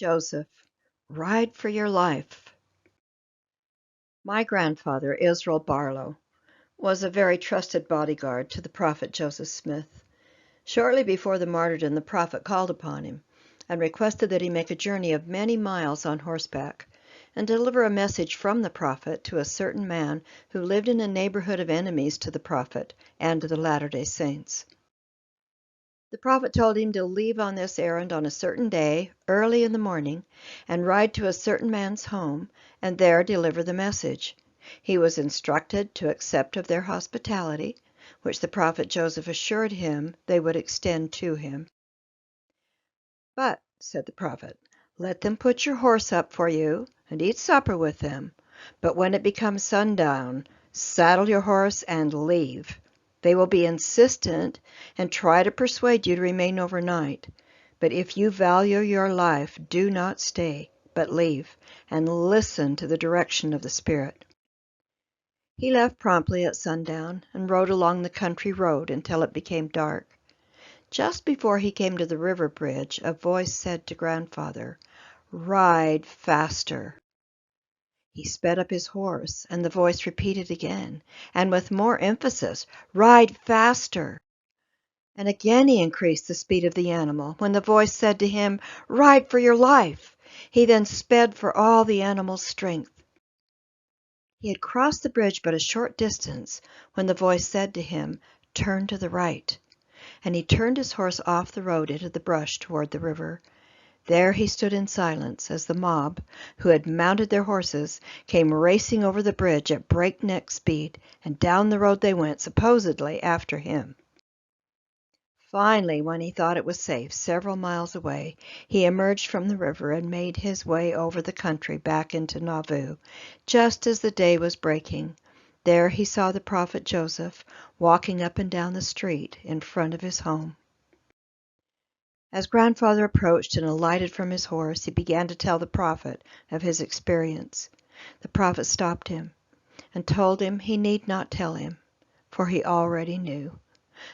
Joseph, ride for your life. My grandfather, Israel Barlow, was a very trusted bodyguard to the prophet Joseph Smith. Shortly before the martyrdom, the prophet called upon him and requested that he make a journey of many miles on horseback and deliver a message from the prophet to a certain man who lived in a neighborhood of enemies to the prophet and to the Latter-day Saints. The prophet told him to leave on this errand on a certain day, early in the morning, and ride to a certain man's home, and there deliver the message. He was instructed to accept of their hospitality, which the prophet Joseph assured him they would extend to him. "But," said the prophet, "let them put your horse up for you, and eat supper with them. But when it becomes sundown, saddle your horse and leave. They will be insistent and try to persuade you to remain overnight. But if you value your life, do not stay, but leave, and listen to the direction of the Spirit." He left promptly at sundown and rode along the country road until it became dark. Just before he came to the river bridge, a voice said to Grandfather, "Ride faster." He sped up his horse, and the voice repeated again, and with more emphasis, "Ride faster." And again he increased the speed of the animal, when the voice said to him, "Ride for your life." He then sped for all the animal's strength. He had crossed the bridge but a short distance when the voice said to him, "Turn to the right." And he turned his horse off the road into the brush toward the river. There he stood in silence as the mob, who had mounted their horses, came racing over the bridge at breakneck speed, and down the road they went, supposedly after him. Finally, when he thought it was safe, several miles away, he emerged from the river and made his way over the country back into Nauvoo, just as the day was breaking. There he saw the prophet Joseph walking up and down the street in front of his home. As Grandfather approached and alighted from his horse, he began to tell the prophet of his experience. The prophet stopped him and told him he need not tell him, for he already knew.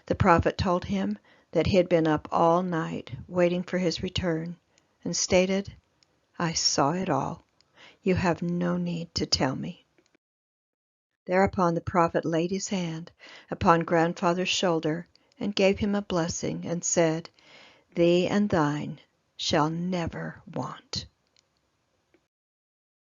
The prophet told him that he had been up all night waiting for his return, and stated, "I saw it all. You have no need to tell me." Thereupon the prophet laid his hand upon Grandfather's shoulder and gave him a blessing and said, "Thee and thine shall never want."